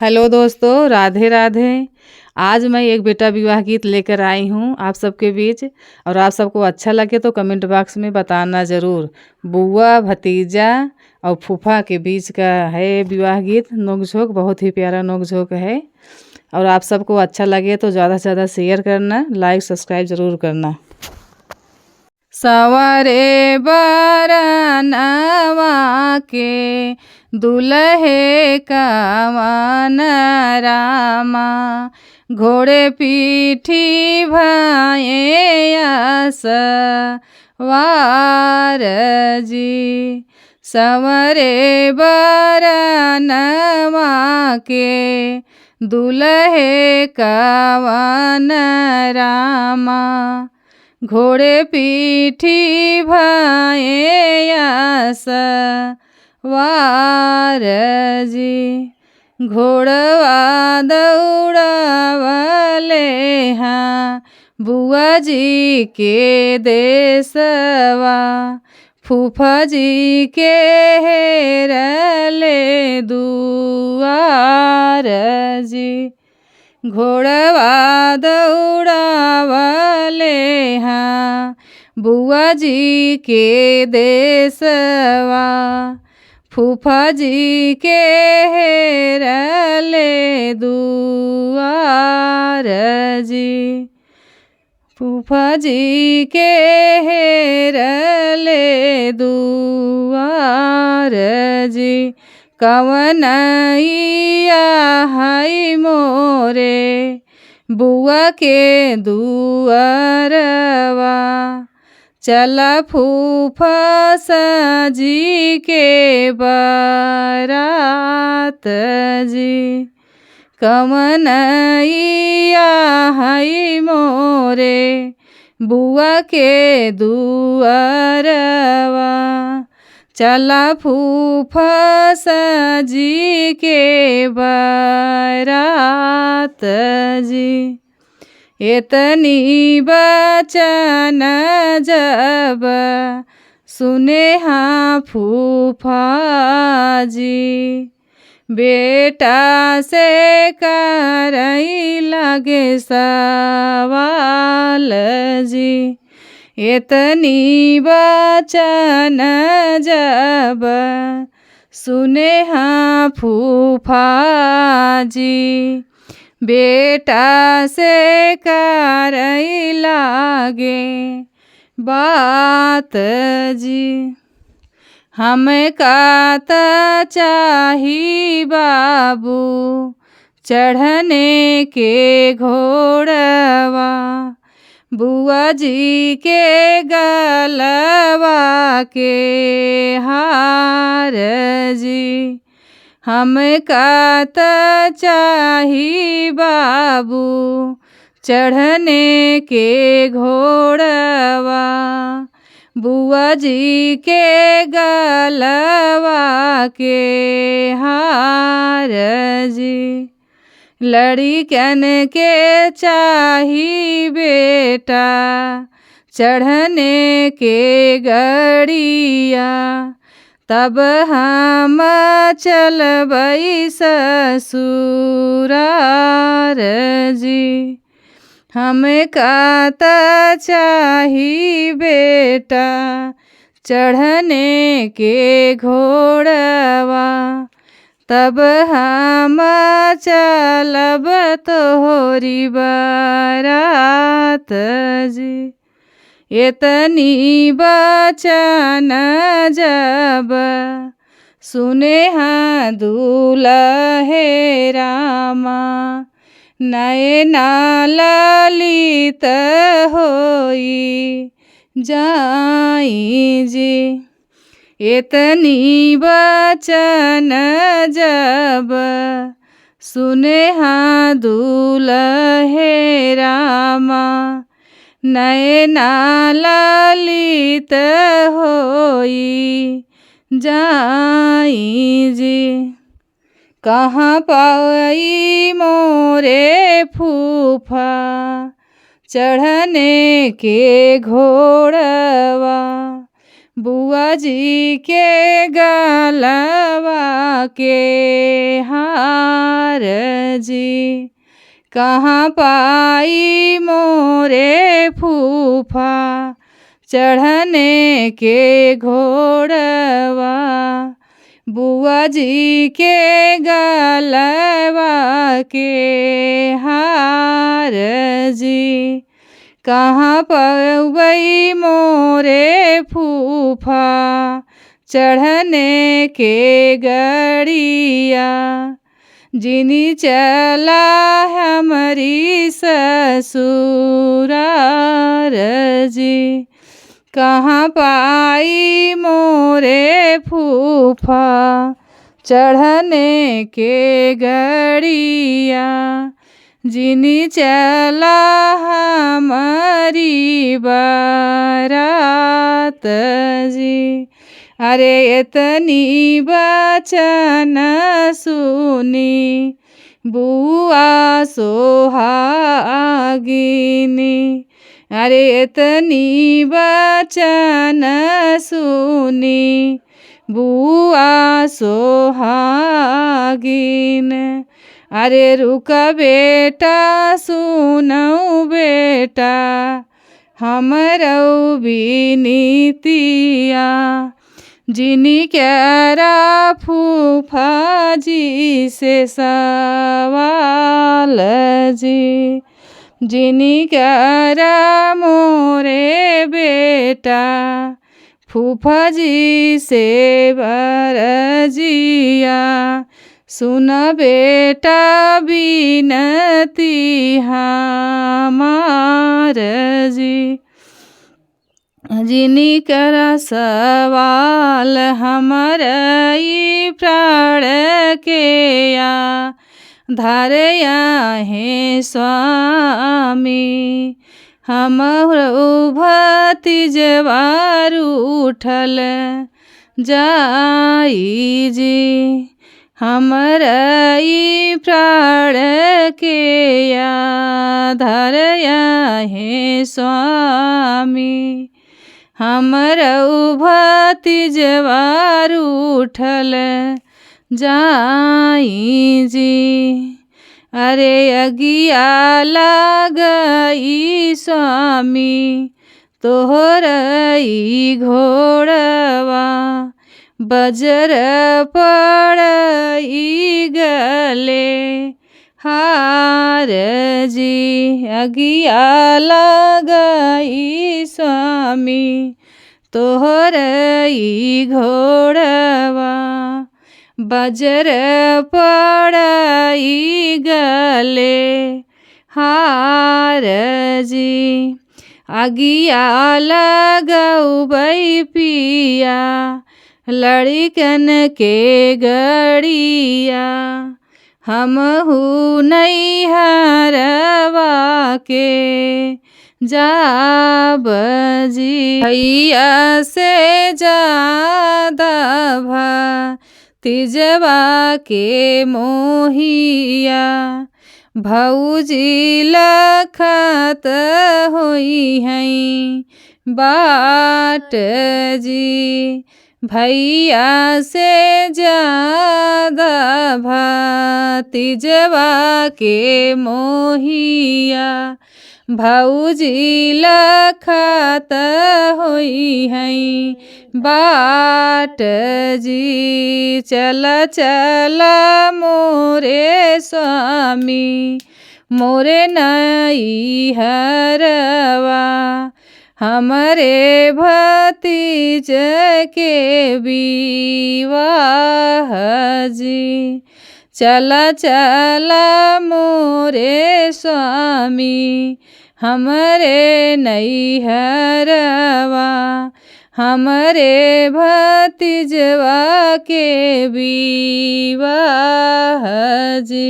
Hello दोस्तों, राधे राधे। आज मैं एक बेटा विवाह गीत लेकर आई हूँ आप सबके बीच। और आप सबको अच्छा लगे तो कमेंट बॉक्स में बताना ज़रूर। बुआ भतीजा और फूफा के बीच का है विवाह गीत। नोक-झोंक बहुत ही प्यारा नोक-झोंक है। और आप सबको अच्छा लगे तो ज़्यादा से ज़्यादा शेयर करना, लाइक सब्सक्राइब ज़रूर करना। सवरे बरनवा के दुल्हे कवन रामा, घोड़े पीठी भये सवार जी। सवरे बरनवा के दुल्हे कवन रामा, घोड़े पीठी भये सवार जी। घोड़वा दौड़वले हाँ बुआ जी के देसवा, फूफा जी के हेरले दुआर जी। घोड़वा दौड़ावले हाँ बुआ जी के देसवा, फूफा जी के हेरले दुआर जी। फूफा जी के हेरले दुआर जी। कवनैया है मोरे बुआ के दुअरवा, चला फूफा सजी के बारात जी। कवनैया है मोरे बुआ के दुअरवा, चला फूफा सजी के बारात जी। इतनी बचन जब सुने हाँ फूफा जी, बेटा से करई लगे सवाल जी। इतनी बचन जब सुने हाँ फूफा जी, बेटा से करई लागे बात जी। हमें कात चाही बाबू चढ़ने के घोड़वा, बुआ जी के गलवा के हार जी। हमें कात चाही बाबू चढ़ने के घोड़वा, बुआ जी के गलवा के हार जी। लड़िकन के चाही बेटा चढ़ने के गड़िया, तब हम चलबई ससुरार जी। हमें कात चाही बेटा चढ़ने के घोड़वा, तब हम चलब तोहरी बारात जी। इतनी बचन जब सुने हाँ दुल्हे रामा, नैना ललित होई जाई जी। इतनी बचन जब सुने हाँ दुल्हे रामा, नैना ललित होई जाई जी। कहाँ पाई मोरे फूफा चढ़ने के घोड़वा, बुआ जी के गलवा के हार जी, कहाँ पाई मोरे फूफा चढ़ने के घोड़वा। बुआ जी के गलवा के हार जी, कहाँ पवई मोरे फूफा चढ़ने के गड़िया। जिनी चला हमारी ससुरार जी, कहाँ पाई मोरे फूफा चढ़ने के गड़िया। जिनी चला हमारी बारात जी, अरे इतनी बचन सुनी बुआ सोहागिनी। अरे इतनी बचन सुनी बुआ सोहागिन। अरे रुक बेटा सुनऊ बेटा हमरऊ बिनीतिया। जिनी क्यारा फूफा जी से सवाल जी, जिनी क्यारा मोरे बेटा फूफा जी से बरजिया। सुन बेटा बिनती हमार जी, जिनी कर सवाल हमर ई प्राण के या धारया है स्वामी। हमरो भतीजवार उठल जाई जी, हमर ई प्राण के या धारया है स्वामी। हमरो भतीजवार उठल जाई जी, अरे अगिया लागई स्वामी तोहर ई घोड़वा। बजर पड़ई गले हार जी, अगिया लगई स्वामी तोहर ई घोड़वा। बजर पड़ई गले हार जी, अगिया लगौबै पिया लड़िकन के गड़िया। हमहू नैहरवा के जाब जी, भैया से ज्यादा भतीजवा के मोहिया। भौजी लखत होई हैं बाट जी, भैया से ज्यादा भतीजवा के मोहिया। भौजी लखत होई हैं बाट जी, चल चल मोरे स्वामी मोरे नैहरवा। हमरे भतीज के विवाह जी, चल चल मोरे स्वामी हमरे नैहरवा। हमरे भतीजवा के विवाह जी।